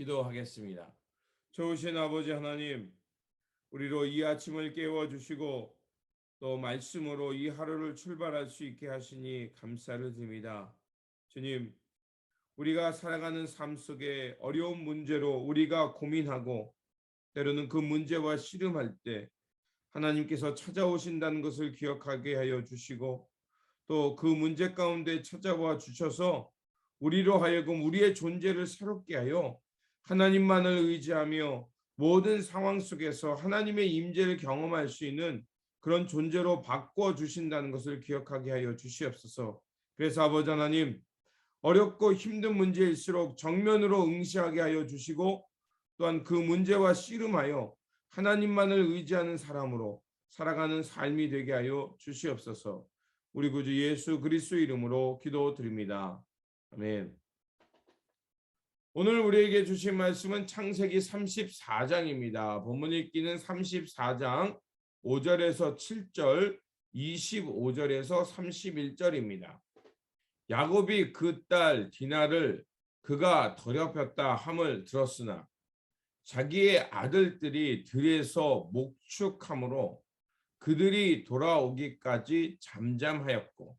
기도하겠습니다. 좋으신 아버지 하나님, 우리로 이 아침을 깨워주시고 또 말씀으로 이 하루를 출발할 수 있게 하시니 감사를 드립니다. 주님, 우리가 살아가는 삶 속에 어려운 문제로 우리가 고민하고 때로는 그 문제와 씨름할 때 하나님께서 찾아오신다는 것을 기억하게 하여 주시고 또 그 문제 가운데 찾아와 주셔서 우리로 하여금 우리의 존재를 새롭게 하여 하나님만을 의지하며 모든 상황 속에서 하나님의 임재를 경험할 수 있는 그런 존재로 바꿔 주신다는 것을 기억하게 하여 주시옵소서. 그래서 아버지 하나님, 어렵고 힘든 문제일수록 정면으로 응시하게 하여 주시고 또한 그 문제와 씨름하여 하나님만을 의지하는 사람으로 살아가는 삶이 되게 하여 주시옵소서. 우리 구주 예수 그리스도 이름으로 기도드립니다. 아멘. 오늘 우리에게 주신 말씀은 창세기 34장입니다. 본문 읽기는 34장 5절에서 7절, 25절에서 31절입니다. 야곱이 그 딸 디나를 그가 더럽혔다 함을 들었으나 자기의 아들들이 들에서 목축함으로 그들이 돌아오기까지 잠잠하였고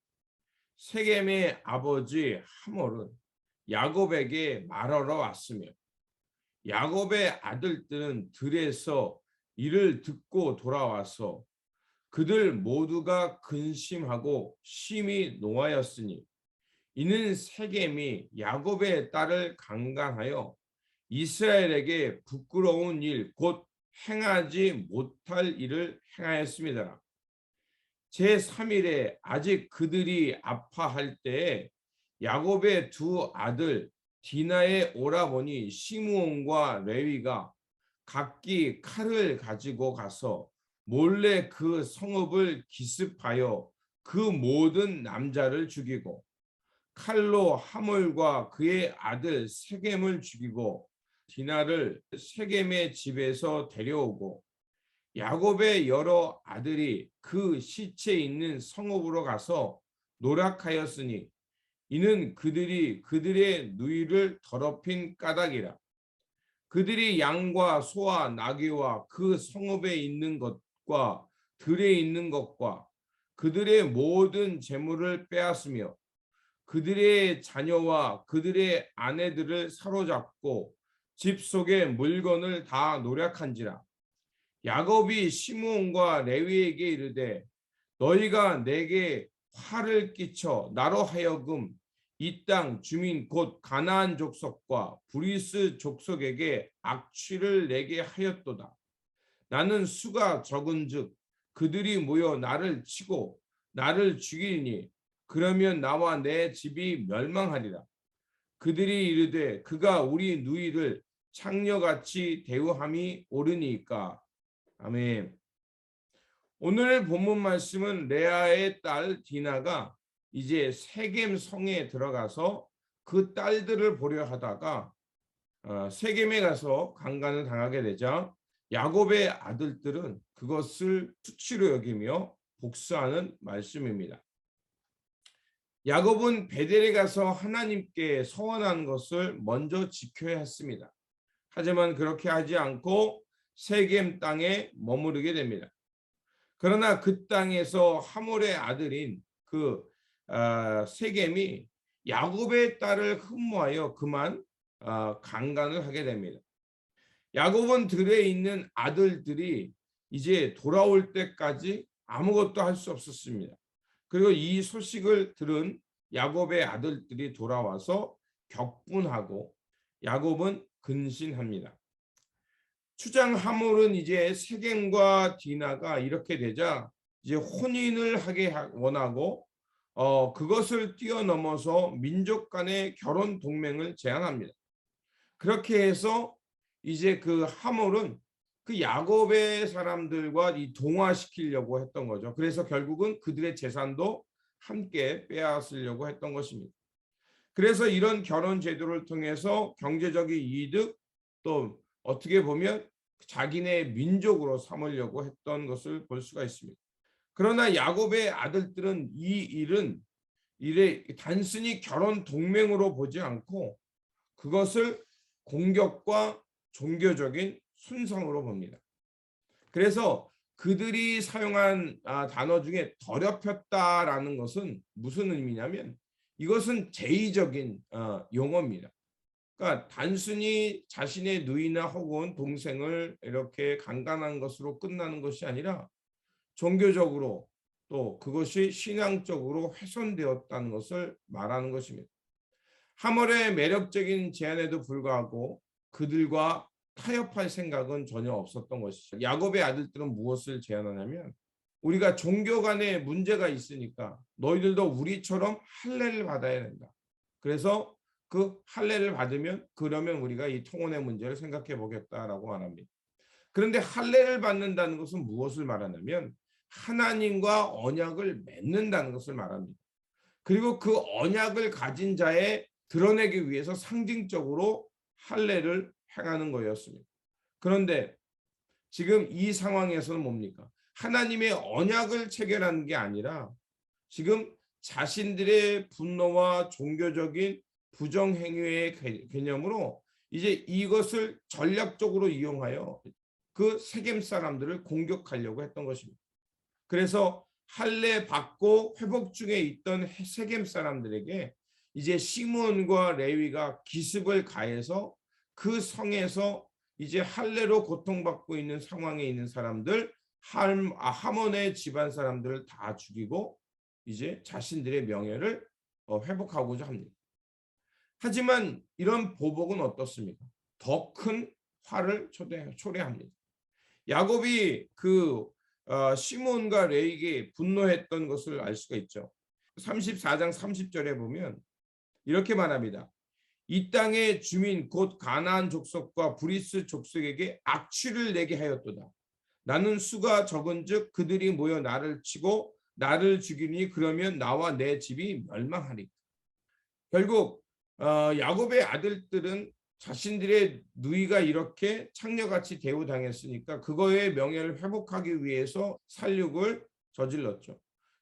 세겜의 아버지 하몰은 야곱에게 말하러 왔으며 야곱의 아들들은 들에서 이를 듣고 돌아와서 그들 모두가 근심하고 심히 노하였으니 이는 세겜이 야곱의 딸을 강간하여 이스라엘에게 부끄러운 일 곧 행하지 못할 일을 행하였습니다. 제3일에 아직 그들이 아파할 때에 야곱의 두 아들 디나의 오라버니 시므온과 레위가 각기 칼을 가지고 가서 몰래 그 성읍을 기습하여 그 모든 남자를 죽이고 칼로 하몰과 그의 아들 세겜을 죽이고 디나를 세겜의 집에서 데려오고 야곱의 여러 아들이 그 시체 있는 성읍으로 가서 노략하였으니 이는 그들이 그들의 누이를 더럽힌 까닭이라. 그들이 양과 소와 나귀와 그 성읍에 있는 것과 들에 있는 것과 그들의 모든 재물을 빼앗으며 그들의 자녀와 그들의 아내들을 사로잡고 집 속의 물건을 다 노략한지라. 야곱이 시므온과 레위에게 이르되 너희가 내게 화를 끼쳐 나로 하여금 이 땅 주민 곧 가나안 족속과 브리스 족속에게 악취를 내게 하였도다. 나는 수가 적은즉 그들이 모여 나를 치고 나를 죽이니 그러면 나와 내 집이 멸망하리라. 그들이 이르되 그가 우리 누이를 창녀같이 대우함이 옳으니까. 아멘. 오늘 본문 말씀은 레아의 딸 디나가 이제 세겜 성에 들어가서 그 딸들을 보려 하다가 세겜에 가서 강간을 당하게 되자 야곱의 아들들은 그것을 수치로 여기며 복수하는 말씀입니다. 야곱은 베델에 가서 하나님께 서원한 것을 먼저 지켜야 했습니다. 하지만 그렇게 하지 않고 세겜 땅에 머무르게 됩니다. 그러나 그 땅에서 하몰의 아들인 그 세겜이 야곱의 딸을 흠모하여 그만 강간을 하게 됩니다. 야곱은 들에 있는 아들들이 이제 돌아올 때까지 아무것도 할 수 없었습니다. 그리고 이 소식을 들은 야곱의 아들들이 돌아와서 격분하고 야곱은 근신합니다. 추장 하몰은 이제 세겜과 디나가 이렇게 되자 이제 혼인을 하게 원하고 그것을 뛰어넘어서 민족 간의 결혼 동맹을 제안합니다. 그렇게 해서 이제 그 하몰은 그 야곱의 사람들과 이 동화시키려고 했던 거죠. 그래서 결국은 그들의 재산도 함께 빼앗으려고 했던 것입니다. 그래서 이런 결혼 제도를 통해서 경제적인 이득 또 어떻게 보면 자기네 민족으로 삼으려고 했던 것을 볼 수가 있습니다. 그러나 야곱의 아들들은 이 일은 단순히 결혼 동맹으로 보지 않고 그것을 공격과 종교적인 순상으로 봅니다. 그래서 그들이 사용한 단어 중에 더럽혔다라는 것은 무슨 의미냐면 이것은 제의적인 용어입니다. 그러니까 단순히 자신의 누이나 혹은 동생을 이렇게 강간한 것으로 끝나는 것이 아니라 종교적으로 또 그것이 신앙적으로 훼손되었다는 것을 말하는 것입니다. 하몰의 매력적인 제안에도 불구하고 그들과 타협할 생각은 전혀 없었던 것이죠. 야곱의 아들들은 무엇을 제안하냐면 우리가 종교 간에 문제가 있으니까 너희들도 우리처럼 할례를 받아야 된다. 그래서 그 할례를 받으면 그러면 우리가 이 통혼의 문제를 생각해 보겠다라고 말합니다. 그런데 할례를 받는다는 것은 무엇을 말하냐면 하나님과 언약을 맺는다는 것을 말합니다. 그리고 그 언약을 가진 자에 드러내기 위해서 상징적으로 할례를 행하는 거였습니다. 그런데 지금 이 상황에서는 뭡니까? 하나님의 언약을 체결하는 게 아니라 지금 자신들의 분노와 종교적인 부정행위의 개념으로 이제 이것을 전략적으로 이용하여 그 세겜 사람들을 공격하려고 했던 것입니다. 그래서 할례 받고 회복 중에 있던 세겜 사람들에게 이제 시므온과 레위가 기습을 가해서 그 성에서 이제 할례로 고통받고 있는 상황에 있는 사람들 하몬의 집안 사람들을 다 죽이고 이제 자신들의 명예를 회복하고자 합니다. 하지만 이런 보복은 어떻습니까? 더 큰 화를 초래합니다. 야곱이 그 시몬과 레위에게 분노했던 것을 알 수가 있죠. 34장 30절에 보면 이렇게 말합니다. 이 땅의 주민 곧 가나안 족속과 브리스 족속에게 악취를 내게 하였도다. 나는 수가 적은즉 그들이 모여 나를 치고 나를 죽이니 그러면 나와 내 집이 멸망하리까. 결국 야곱의 아들들은 자신들의 누이가 이렇게 창녀같이 대우당했으니까 그거의 명예를 회복하기 위해서 살육을 저질렀죠.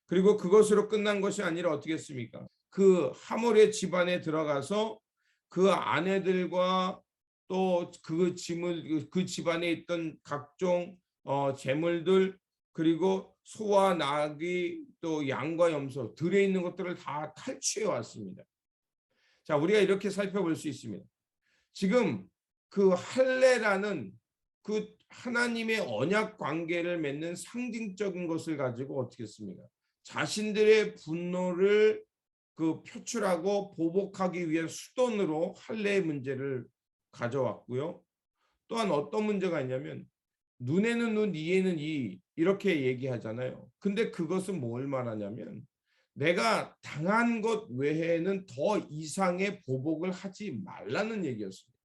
그리고 그것으로 끝난 것이 아니라 어떻게 했습니까? 그 하몰의 집안에 들어가서 그 아내들과 또 그 집안에 있던 각종 재물들 그리고 소와 나귀 또 양과 염소 들에 있는 것들을 다 탈취해 왔습니다. 자, 우리가 이렇게 살펴볼 수 있습니다. 지금 그 할례라는 그 하나님의 언약 관계를 맺는 상징적인 것을 가지고 어떻게 했습니까? 자신들의 분노를 그 표출하고 보복하기 위한 수단으로 할례의 문제를 가져왔고요. 또한 어떤 문제가 있냐면 눈에는 눈, 이에는 이 이렇게 얘기하잖아요. 근데 그것은 뭘 말하냐면 내가 당한 것 외에는 더 이상의 보복을 하지 말라는 얘기였습니다.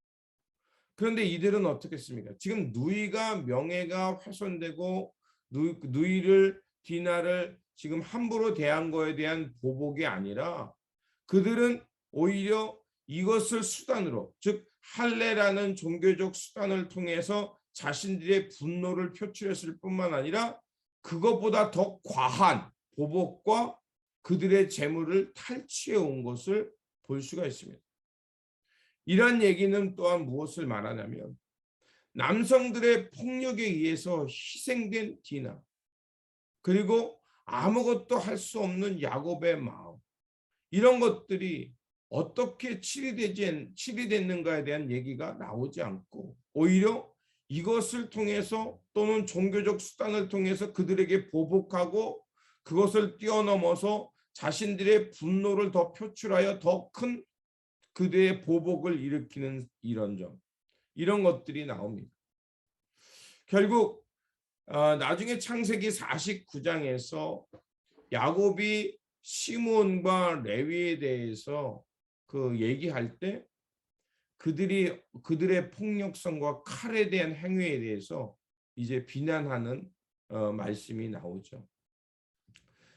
그런데 이들은 어떻게 했습니까? 지금 누이가 명예가 훼손되고 누이를 디나를 지금 함부로 대한 거에 대한 보복이 아니라 그들은 오히려 이것을 수단으로 즉 할례라는 종교적 수단을 통해서 자신들의 분노를 표출했을 뿐만 아니라 그것보다 더 과한 보복과 그들의 재물을 탈취해 온 것을 볼 수가 있습니다. 이런 얘기는 또한 무엇을 말하냐면 남성들의 폭력에 의해서 희생된 디나 그리고 아무것도 할 수 없는 야곱의 마음 이런 것들이 어떻게 치리됐는가에 대한 얘기가 나오지 않고 오히려 이것을 통해서 또는 종교적 수단을 통해서 그들에게 보복하고 그것을 뛰어넘어서 자신들의 분노를 더 표출하여 더 큰 그들의 보복을 일으키는 이런 것들이 나옵니다. 결국 나중에 창세기 49장에서 야곱이 시므온과 레위에 대해서 그 얘기할 때 그들의 폭력성과 칼에 대한 행위에 대해서 이제 비난하는 말씀이 나오죠.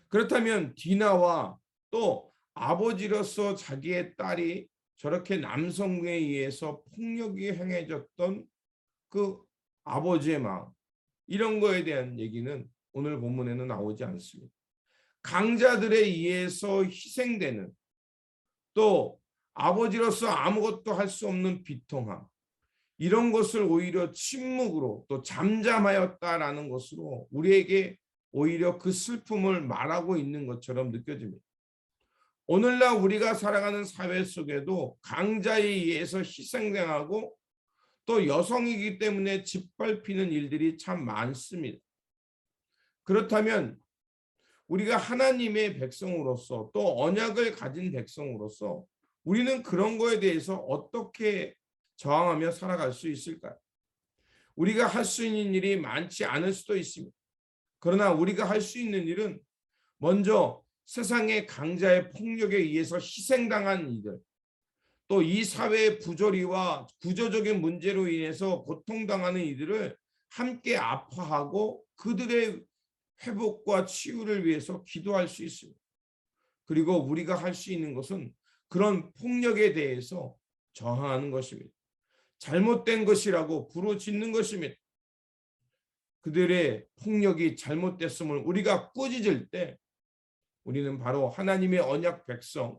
그렇다면 디나와 또 아버지로서 자기의 딸이 저렇게 남성에 의해서 폭력이 행해졌던 그 아버지의 마음 이런 거에 대한 얘기는 오늘 본문에는 나오지 않습니다. 강자들에 의해서 희생되는 또 아버지로서 아무것도 할 수 없는 비통함, 이런 것을 오히려 침묵으로 또 잠잠하였다라는 것으로 우리에게 오히려 그 슬픔을 말하고 있는 것처럼 느껴집니다. 오늘날 우리가 살아가는 사회 속에도 강자에 의해서 희생당하고 또 여성이기 때문에 짓밟히는 일들이 참 많습니다. 그렇다면 우리가 하나님의 백성으로서 또 언약을 가진 백성으로서 우리는 그런 거에 대해서 어떻게 저항하며 살아갈 수 있을까요? 우리가 할 수 있는 일이 많지 않을 수도 있습니다. 그러나 우리가 할 수 있는 일은 먼저 세상의 강자의 폭력에 의해서 희생당한 이들, 또 이 사회의 부조리와 구조적인 문제로 인해서 고통당하는 이들을 함께 아파하고 그들의 회복과 치유를 위해서 기도할 수 있습니다. 그리고 우리가 할 수 있는 것은 그런 폭력에 대해서 저항하는 것입니다. 잘못된 것이라고 부르짖는 것입니다. 그들의 폭력이 잘못됐음을 우리가 꾸짖을 때 우리는 바로 하나님의 언약 백성,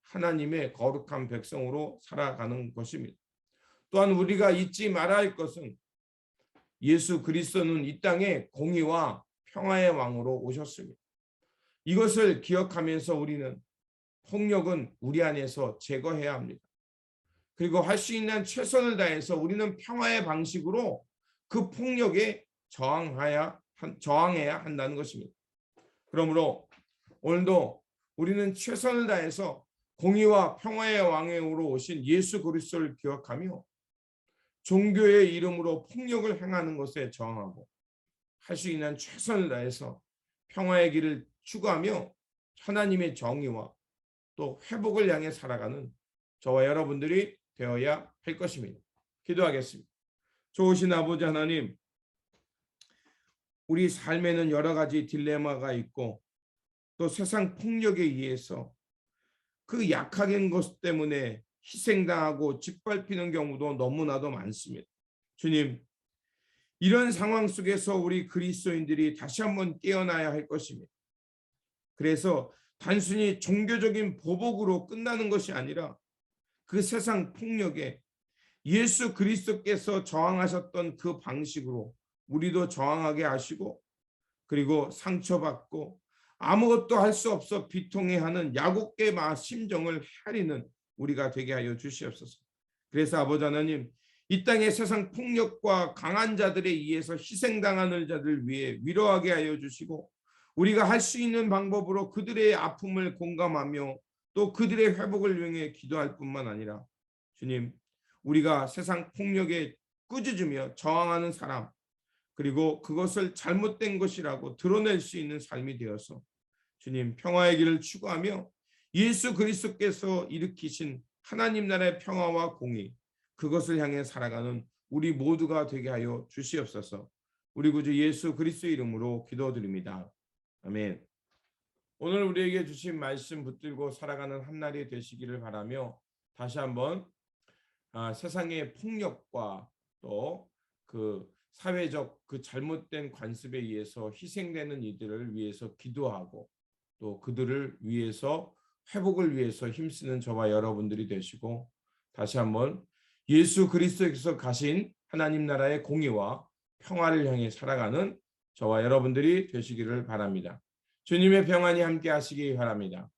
하나님의 거룩한 백성으로 살아가는 것입니다. 또한 우리가 잊지 말아야 할 것은 예수 그리스도는 이 땅에 공의와 평화의 왕으로 오셨습니다. 이것을 기억하면서 우리는 폭력은 우리 안에서 제거해야 합니다. 그리고 할 수 있는 최선을 다해서 우리는 평화의 방식으로 그 폭력에 저항해야 한다는 것입니다. 그러므로 오늘도 우리는 최선을 다해서 공의와 평화의 왕으로 오신 예수 그리스도를 기억하며 종교의 이름으로 폭력을 행하는 것에 저항하고 할 수 있는 최선을 다해서 평화의 길을 추구하며 하나님의 정의와 또 회복을 향해 살아가는 저와 여러분들이 되어야 할 것입니다. 기도하겠습니다. 좋으신 아버지 하나님, 우리 삶에는 여러 가지 딜레마가 있고 또 세상 폭력에 의해서 그 약하게 것 때문에 희생당하고 짓밟히는 경우도 너무나도 많습니다. 주님, 이런 상황 속에서 우리 그리스도인들이 다시 한번 깨어나야 할 것입니다. 그래서 단순히 종교적인 보복으로 끝나는 것이 아니라 그 세상 폭력에 예수 그리스도께서 저항하셨던 그 방식으로 우리도 저항하게 하시고, 그리고 상처받고 아무것도 할 수 없어 비통해하는 야곱의 심정을 헤아리는 우리가 되게 하여 주시옵소서. 그래서 아버지 하나님, 이 땅의 세상 폭력과 강한 자들에 의해서 희생당하는 자들 위해 위로하게 하여 주시고, 우리가 할 수 있는 방법으로 그들의 아픔을 공감하며 또 그들의 회복을 위해 기도할 뿐만 아니라, 주님, 우리가 세상 폭력에 꾸짖으며 저항하는 사람, 그리고 그것을 잘못된 것이라고 드러낼 수 있는 삶이 되어서 주님, 평화의 길을 추구하며 예수 그리스도께서 일으키신 하나님 나라의 평화와 공의, 그것을 향해 살아가는 우리 모두가 되게 하여 주시옵소서. 우리 구주 예수 그리스도의 이름으로 기도드립니다. 아멘. 오늘 우리에게 주신 말씀 붙들고 살아가는 한 날이 되시기를 바라며, 다시 한번 세상의 폭력과 또 그 사회적 그 잘못된 관습에 의해서 희생되는 이들을 위해서 기도하고 또 그들을 위해서 회복을 위해서 힘쓰는 저와 여러분들이 되시고, 다시 한번 예수 그리스도께서 가신 하나님 나라의 공의와 평화를 향해 살아가는 저와 여러분들이 되시기를 바랍니다. 주님의 평안이 함께 하시기 바랍니다.